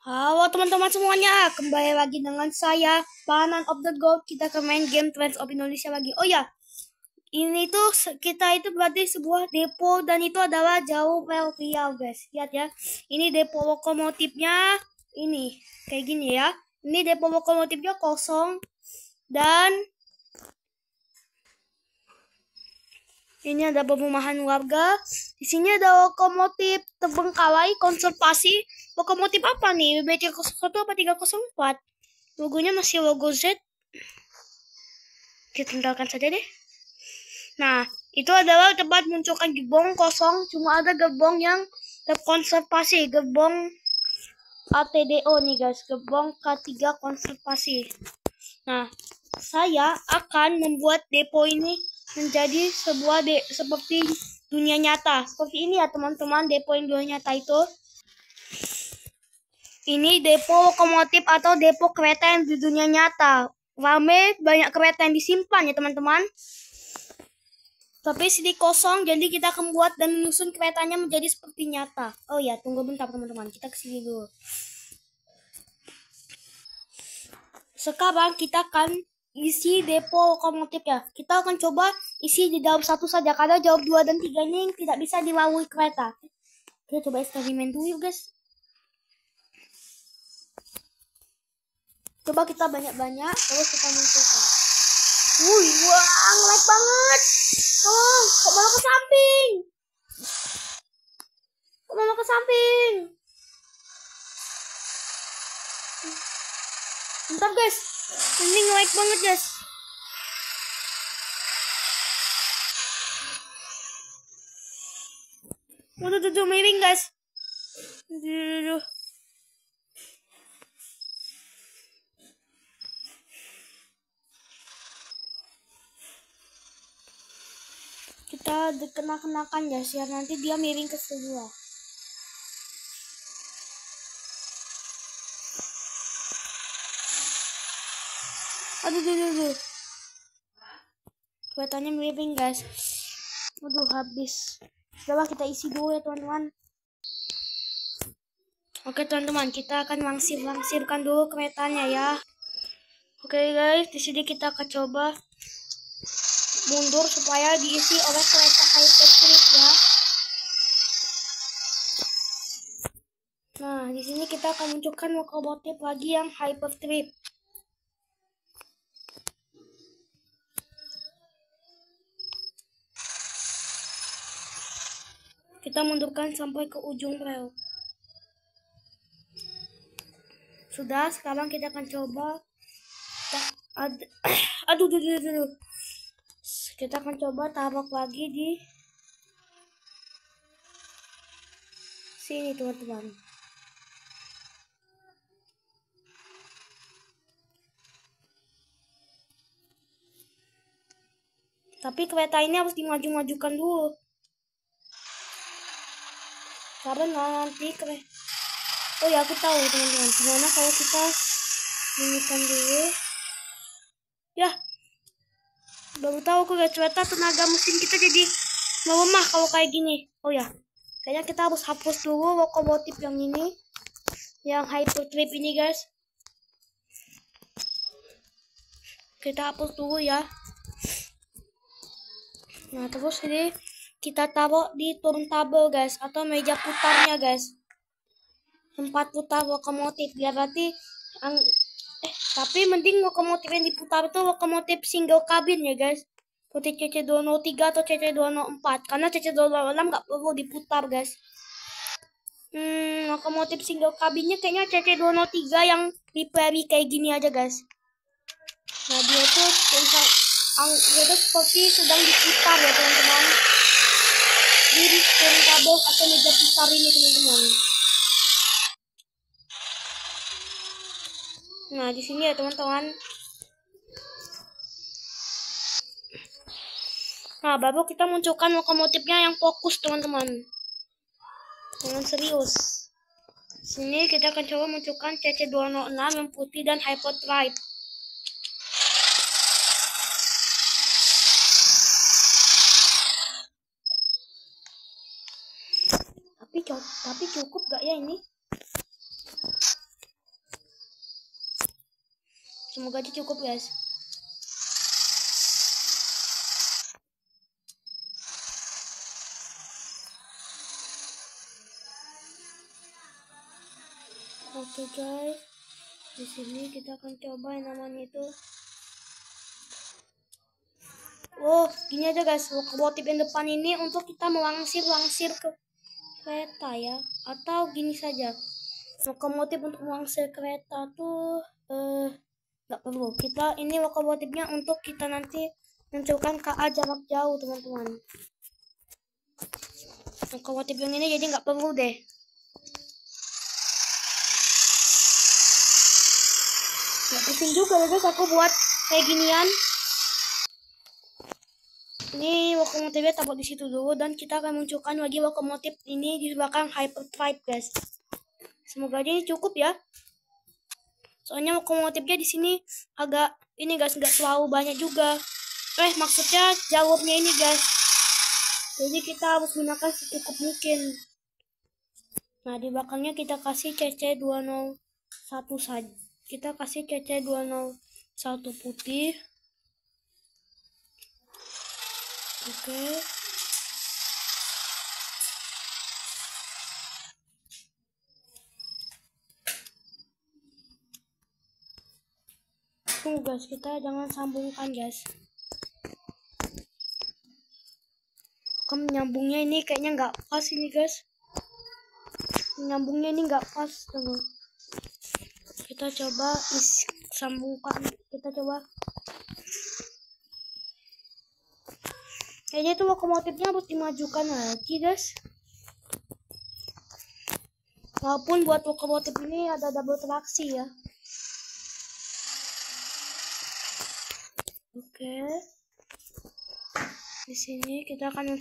Halo teman-teman semuanya, kembali lagi dengan saya, Panan of the Gold. Kita akan main game Trends of Indonesia lagi. Oh ya, ini tuh kita itu berarti sebuah depo dan itu adalah jauh Riau guys. Lihat ya, ini depo lokomotifnya, ini kayak gini ya. Ini depo lokomotifnya kosong dan ini ada perumahan warga. Di sini ada lokomotif terbengkalai konservasi. Lokomotif apa nih? BT01 apa 304? Logonya masih logo Z. Kita tinggalkan saja deh. Nah, itu adalah tempat munculkan gerbong kosong. Cuma ada gerbong yang terkonservasi. Gerbong ATDO nih guys. Gerbong K3 konservasi. Nah, saya akan membuat depo ini menjadi sebuah seperti dunia nyata. Seperti ini ya teman-teman, depo yang dunia nyata itu. Ini depo lokomotif atau depo kereta yang di dunia nyata. Rame, banyak kereta yang disimpan ya teman-teman. Tapi sini kosong, jadi kita akan buat dan menyusun keretanya menjadi seperti nyata. Oh ya, tunggu bentar teman-teman, kita kesini dulu. Sekarang kita akan isi depo lokomotif ya. Kita akan coba isi di dalam satu saja, karena jawab 2 dan 3 ini tidak bisa dilalui kereta. Kita coba eksperimen dulu guys. Coba kita banyak-banyak, terus kita munculkan. Wah, ngelag banget. Oh, kok malah ke samping? Kok malah ke samping? Bentar guys, ini ngelag banget guys. Waduh, miring guys. Aduh. Kita dikenakan ya, biar nanti dia miring ke sebelah. Aduh. Keretanya miring guys. Waduh, habis. Coba kita isi dulu ya teman-teman. Oke teman-teman, kita akan langsirkan dulu keretanya ya. Oke guys, di sini kita akan coba mundur supaya diisi oleh kereta hypertrip ya. Nah, di sini kita akan munculkan lokomotif lagi yang hypertrip. Kita mundurkan sampai ke ujung rel. Sudah, sekarang kita akan coba. Aduh. Kita akan coba taruh lagi di sini teman-teman. Tapi kereta ini harus dimaju-majukan dulu. Karena nanti oh ya, aku tahu teman-teman. Gimana kalau kita inikan dulu. Ya. Baru tahu aku guys, ternyata tenaga mesin kita jadi melemah kalau kayak gini. Oh ya. Kayaknya kita harus hapus dulu lokomotif yang ini. Yang hypertrip ini guys. Kita hapus dulu ya. Nah, terus ini kita taruh di turntable guys, atau meja putarnya guys. Tempat putar lokomotif biar nanti tapi mending lokomotif yang diputar itu lokomotif single kabin ya guys. Seperti CC203 atau CC204, karena CC206 nggak perlu diputar guys. Lokomotif single kabinnya kayaknya CC203 yang diperi kayak gini aja guys. Nah, dia tuh seperti sedang diputar ya teman-teman. Di turntable atau meja putar ini teman-teman. Nah, di sini ya teman-teman. Nah, baru kita munculkan lokomotifnya yang fokus teman-teman. Dengan serius. Sini kita akan coba munculkan CC206 yang putih dan hyperdrive. Tapi cukup gak ya ini? Semoga aja cukup guys. Oke guys, di sini kita akan coba yang namanya itu. Oh, gini aja guys, lokomotif yang depan ini untuk kita melangsir ke kereta ya, atau gini saja. Lokomotif untuk melangsir kereta tuh nggak perlu. Kita ini lokomotifnya untuk kita nanti menentukan KA jarak jauh teman-teman. Lokomotif yang ini jadi nggak perlu deh. Nggak penting juga guys aku buat kayak ginian. Ini lokomotifnya taruh di situ dulu dan kita akan munculkan lagi lokomotif ini di belakang hyperdrive guys. Semoga aja ini cukup ya. Soalnya lokomotifnya di sini agak ini guys, nggak terlalu banyak juga. Maksudnya jalurnya ini guys. Jadi kita harus gunakan secukup mungkin. Nah, di belakangnya kita kasih CC201 saja. Kita kasih CC201 putih. Oke. Tunggu guys, kita jangan sambungkan guys. Nyambungnya ini kayaknya nggak pas ini guys. Nyambungnya ini nggak pas, tunggu. Kita coba sambungkan. Kita coba. Kayaknya itu lokomotifnya harus dimajukan lagi guys. Walaupun buat lokomotif ini ada double traksi ya. Oke. Di sini kita akan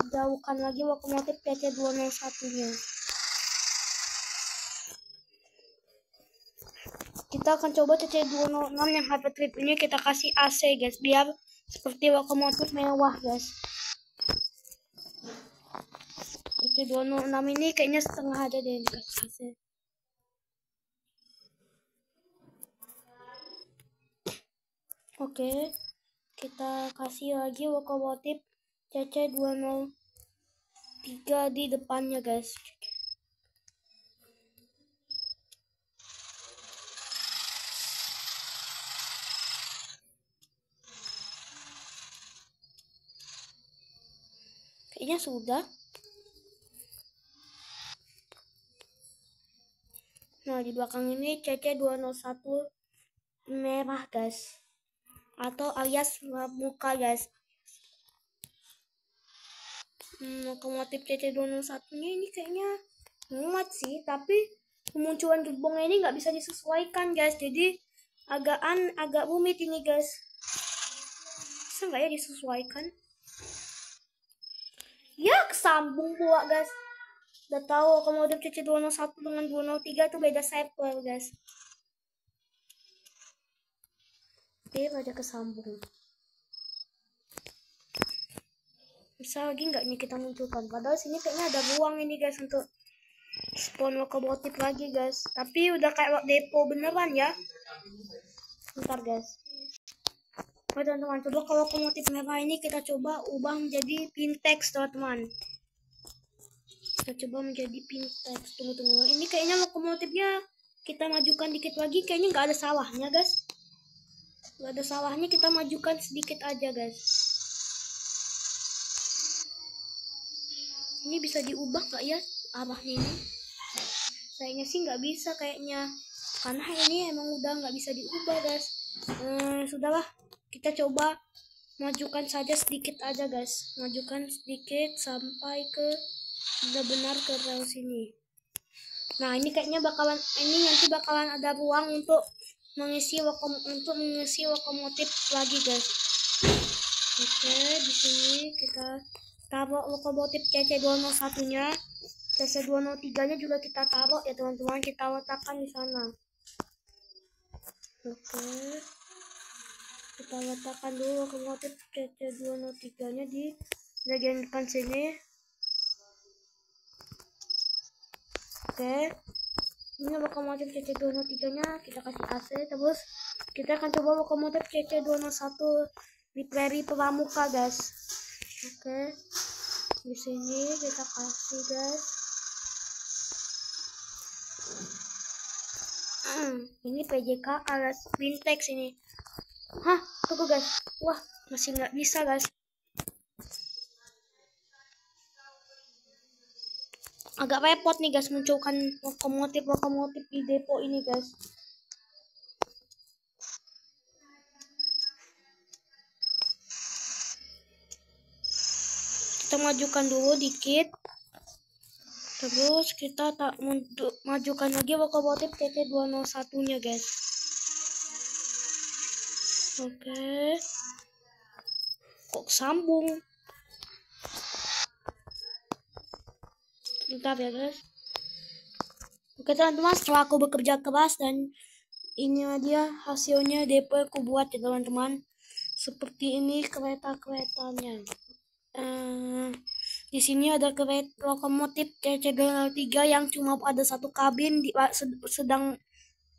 jauhkan lagi lokomotif PC201-nya. Kita akan coba CC206 yang hyperdrive ini kita kasih AC guys, biar seperti lokomotif mewah guys. CC206 ini kayaknya setengah aja deh dikasih AC. Oke, kita kasih lagi lokomotif CC203 di depannya guys. Kayaknya sudah. Nah, di belakang ini CC201 merah guys, atau alias muka guys. Lokomotif CC201-nya ini kayaknya muat sih, tapi kemunculan gerbongnya ini nggak bisa disesuaikan guys, jadi agak rumit ini guys. Bisa nggak ya disesuaikan? Ya, kesambung pula guys. Udah tahu lokomotif CC201 dengan 203 itu beda software guys. Oke, pada kesambung. Bisa lagi nggak nih kita munculkan? Padahal sini kayaknya ada ruang ini guys untuk spawn lokomotif lagi guys. Tapi udah kayak depo beneran ya. Bentar guys. Oke teman-teman, coba kalau lokomotif merah ini kita coba ubah menjadi Pintex teman-teman. Kita coba menjadi Pintex. Tunggu. Ini kayaknya lokomotifnya kita majukan dikit lagi. Kayaknya nggak ada salahnya guys. Nggak ada salahnya kita majukan sedikit aja guys. Ini bisa diubah nggak ya arahnya ini? Kayaknya sih nggak bisa kayaknya. Karena ini emang udah nggak bisa diubah guys. Sudahlah. Kita coba majukan saja sedikit aja guys. Majukan sedikit sampai ke benar-benar ke rel sini. Nah, ini kayaknya nanti bakalan ada ruang untuk mengisi lokomotif lagi guys. Oke, di sini kita taruh lokomotif CC201-nya. CC203-nya juga kita taruh ya teman-teman, kita letakkan di sana. Oke. Kita letakkan dulu lokomotif CC203-nya di bagian depan sini. Oke. Ini lokomotif CC203 nya kita kasih AC. Terus kita akan coba lokomotif CC201 di Prairie Pramuka guys. Oke, di sini kita kasih guys. Ini PJK alas Bintex ini. Hah, tunggu guys. Wah, masih nggak bisa guys. Agak repot nih guys munculkan lokomotif di depo ini guys. Kita majukan dulu dikit. Terus kita majukan lagi lokomotif CC201 nya guys. Oke. Kok sambung? Bentar ya guys. Oke teman-teman, setelah aku bekerja keras dan ini dia hasilnya depo aku buat ya teman-teman. Seperti ini kereta-keretanya. Di sini ada kereta lokomotif CC203 yang cuma ada satu kabin sedang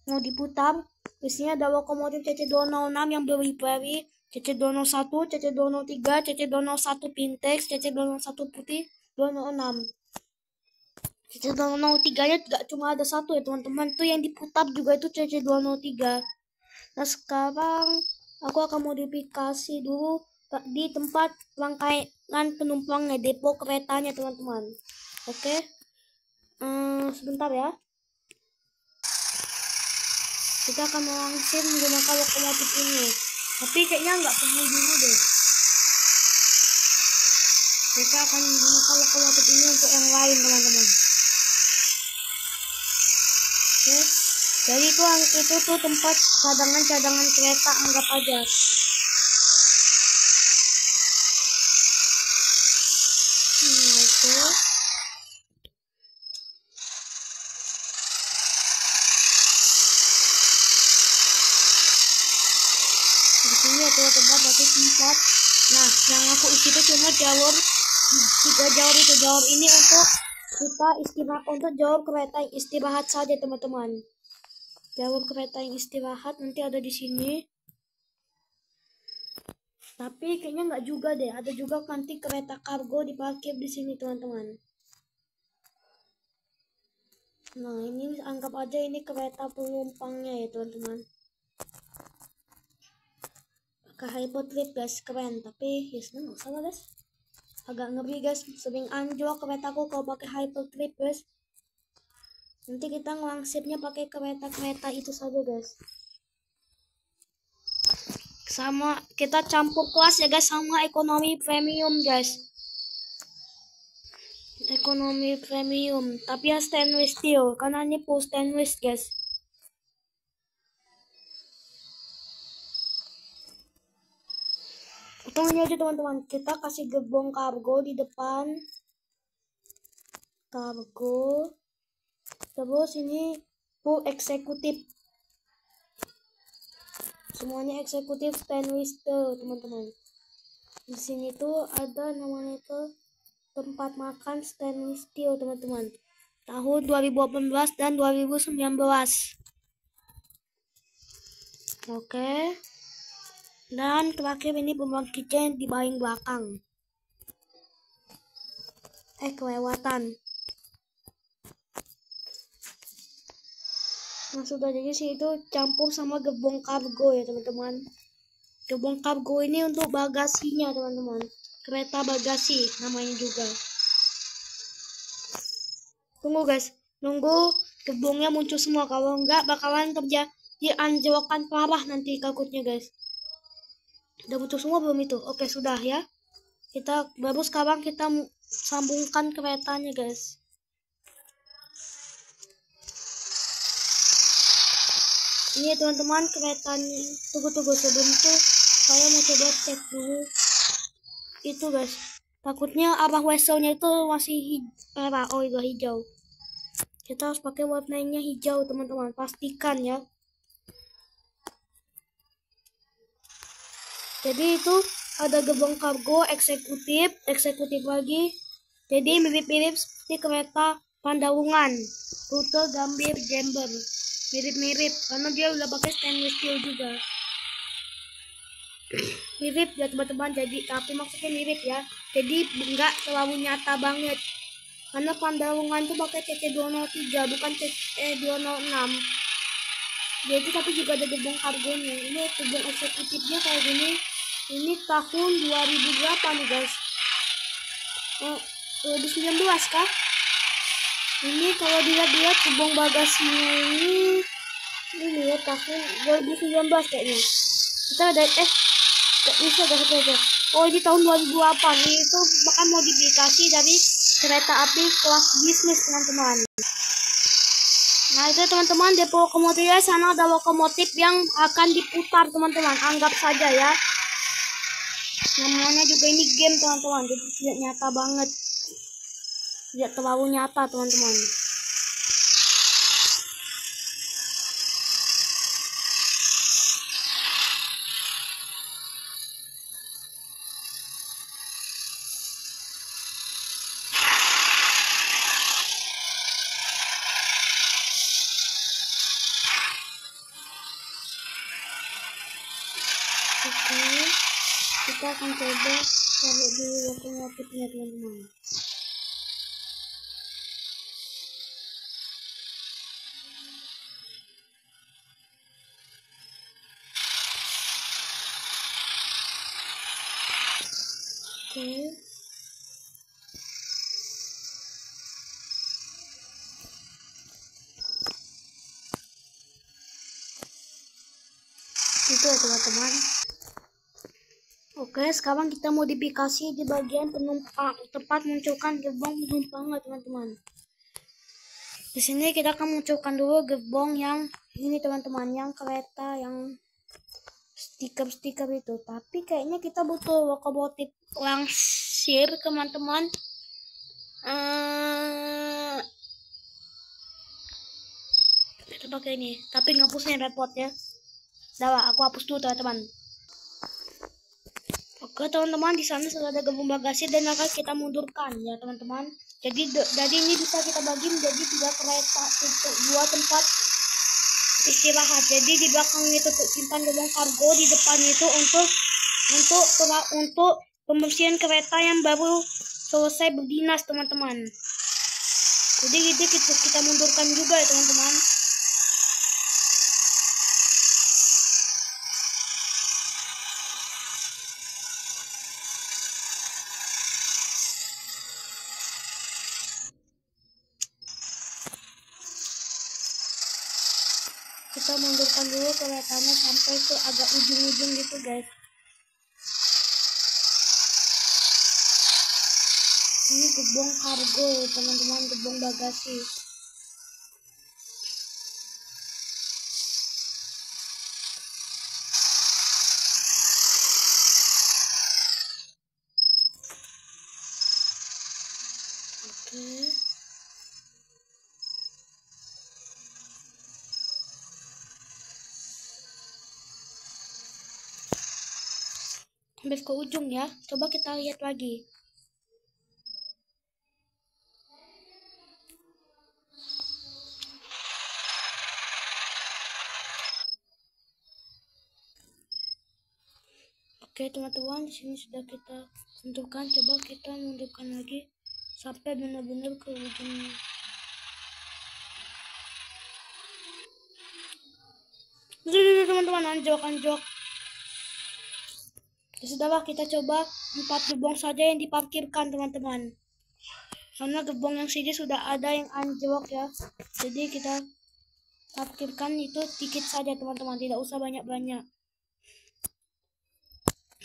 mau diputar. Di sini ada lokomotif CC206 yang berlipat, CC201, CC203, CC201 Pintex, CC201 putih, 206. CC203 nya tidak cuma ada satu ya teman-teman, tuh yang diputar juga itu CC203. Nah sekarang aku akan modifikasi dulu di tempat rangkaian penumpangnya, depo keretanya teman-teman. Oke, sebentar ya. Kita akan langsung menggunakan lokomotif ini, tapi kayaknya nggak perlu dulu deh. Kita akan menggunakan lokomotif ini untuk yang lain teman-teman. Oke, jadi itu tuh tempat cadangan kereta, anggap aja. Oke. Di sini ya teman-teman, satu tempat. Nah, yang aku isi itu cuma jalur 3 jalur itu. Jalur ini untuk kita istirahat, untuk jalur kereta yang istirahat saja teman-teman. Jalur kereta yang istirahat nanti ada di sini. Tapi kayaknya nggak juga deh. Ada juga nanti kereta kargo diparkir di sini teman-teman. Nah ini anggap aja ini kereta penumpangnya ya teman-teman. Pakai hypertrip guys, keren. Tapi ya sebenarnya nggak salah guys. Agak ngeri guys, sering anjlok keretaku kalau pakai hypertrip guys. Nanti kita ngelangsirnya pakai kereta-kereta itu saja guys. Sama kita campur kelas ya guys sama ekonomi premium guys. Ekonomi premium, tapi ya stainless steel karena ini full stainless guys. Tunggu aja teman-teman, kita kasih gerbong kargo di depan. Kargo. Terus ini full eksekutif. Semuanya eksekutif stainless steel teman-teman. Di sini tuh ada namanya tuh tempat makan stainless steel teman-teman. Tahun 2018 dan 2019. Oke. Dan terakhir ini pembangkitnya di paling belakang. Kelewatan. Nah sudah, jadi sih itu campur sama gerbong kargo ya teman-teman. Gerbong kargo ini untuk bagasinya teman-teman. Kereta bagasi namanya juga. Tunggu guys, nunggu gerbongnya muncul semua. Kalau enggak bakalan terjadi anjlokan parah nanti takutnya guys. Udah muncul semua belum itu? Oke sudah ya. Kita baru sekarang kita sambungkan keretanya guys. Ini teman-teman keretanya. Tunggu sebelum itu saya mau coba cek dulu itu guys. Takutnya arah weselnya itu masih merah. Oh itu hijau. Kita harus pakai warnanya hijau teman-teman. Pastikan ya. Jadi itu ada gerbong kargo eksekutif lagi. Jadi mirip-mirip seperti kereta Pandawungan, rute Gambir Jember. Mirip-mirip karena dia udah pakai stainless steel juga. Mirip ya teman-teman, jadi tapi maksudnya mirip ya. Jadi enggak terlalu nyata banget. Karena Pandawungan tuh pakai CC203 bukan CC206. Jadi tapi juga ada gerbong kargonya. Ini gerbong eksekutifnya kayak gini. Ini tahun 2000 berapa nih guys? 2019 kah? Ini kalau dilihat-lihat gerbong bagasinya ini ya tahun 2019 kayaknya. Kita ada bisa aja. Oh ini tahun 2008 nih, itu bahkan modifikasi dari kereta api kelas bisnis teman-teman. Nah itu teman-teman, depo lokomotifnya sana ada lokomotif yang akan diputar teman-teman, anggap saja ya. Namanya juga ini game teman-teman, jadi tidak nyata banget, tidak terlalu nyata teman-teman. Oke, kita akan coba cari dulu lokomotifnya teman-teman. Oke. Itu ya teman-teman. Oke, sekarang kita modifikasi di bagian penumpang, tempat munculkan gerbong penumpang ya teman-teman. Di sini kita akan munculkan dulu gerbong yang ini teman-teman, yang kereta yang stiker-stiker itu. Tapi kayaknya kita butuh lokomotif langsir teman-teman. Kita pakai ini, tapi ngapusnya repot ya. Dah, aku hapus dulu teman-teman. Oke teman-teman, di sana sudah ada gerbong bagasi dan akan kita mundurkan ya teman-teman. Jadi ini bisa kita bagi menjadi 3 kereta, 2 tempat istirahat. Jadi di belakang itu simpan gerbong kargo, di depan itu untuk pembersihan kereta yang baru selesai berdinas teman-teman. Jadi kita mundurkan juga ya teman-teman. Kita mundurkan dulu keretanya sampai ke agak ujung-ujung gitu guys. Ini gerbong kargo teman-teman, gerbong bagasi. Oke. Sampai ke ujung ya. Coba kita lihat lagi. Oke teman-teman, di sini sudah kita tentukan. Coba kita mundurkan lagi sampai benar-benar ke ujung. Teman-teman, anjok. Ya sudahlah, kita coba 4 gerbong saja yang diparkirkan teman-teman. Karena gerbong yang sini sudah ada yang anjlok ya. Jadi kita parkirkan itu dikit saja teman-teman, tidak usah banyak-banyak.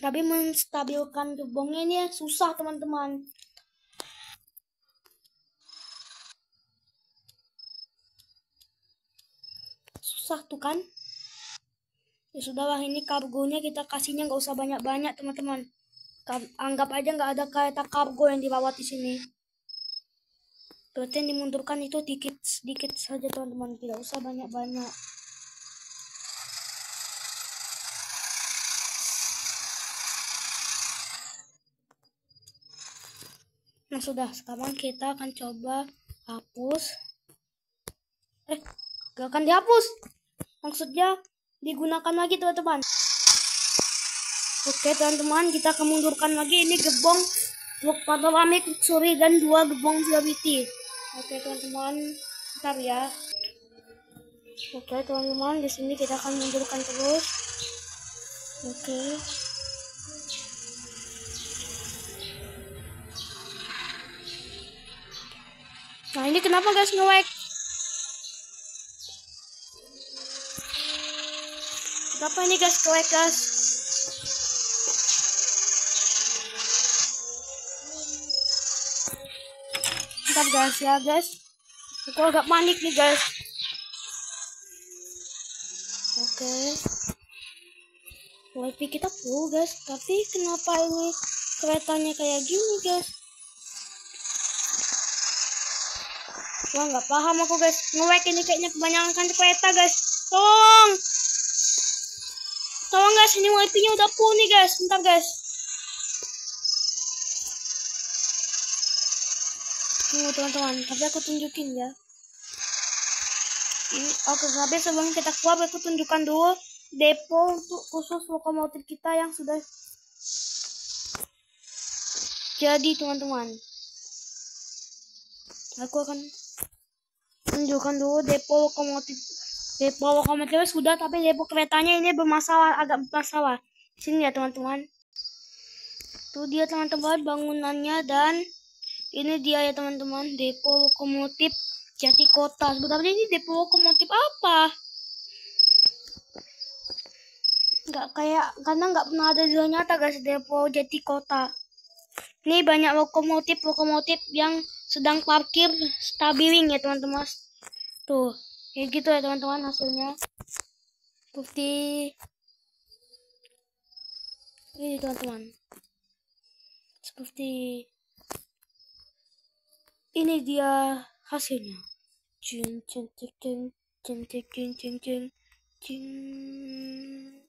Tapi menstabilkan gerbongnya ini susah teman-teman. Susah tuh kan. Ya sudahlah, ini kargonya kita kasihnya nggak usah banyak-banyak teman-teman. Anggap aja nggak ada kereta kargo yang dirawat di sini. Berarti yang dimundurkan itu sedikit saja teman-teman, tidak usah banyak-banyak. Nah sudah, sekarang kita akan coba Hapus. Gak akan dihapus. Maksudnya digunakan lagi teman-teman. Oke teman-teman, kita akan mundurkan lagi. Ini gerbong panoramic luxury dan 2 gerbong gravity. Oke teman-teman, bentar ya. Oke teman-teman, di sini kita akan mundurkan terus. Oke. Nah ini kenapa guys nge-lag? Kenapa ini guys nge-lag guys? Bentar guys ya guys. Aku agak panik nih guys. Oke. Wifi kita full guys, tapi kenapa ini keretanya kayak gini guys? Wah nggak paham aku guys. Nge-lag ini kayaknya kebanyakan kereta guys. Tolong guys, ini wifi-nya udah full nih guys. Bentar guys. Tunggu teman-teman, tapi aku tunjukin ya. Ini oke, tapi sebelum kita keluar aku tunjukkan dulu depo untuk khusus lokomotif kita yang sudah jadi teman-teman. Aku akan tunjukkan dulu depo lokomotif. Depo lokomotifnya sudah, tapi depo keretanya ini bermasalah, agak bermasalah. Sini ya teman-teman. Tuh dia teman-teman bangunannya, dan ini dia ya teman-teman, depo lokomotif Jati Kota. Sebenarnya ini depo lokomotif apa? Nggak kayak, karena nggak pernah ada di dunia nyata guys depo Jati Kota. Ini banyak lokomotif yang sedang parkir stabiling ya teman-teman. Tuh, kayak gitu ya teman-teman hasilnya. Seperti ini teman-teman. Seperti ini dia hasilnya. Cing cing cing cing cing cing cing cing cing.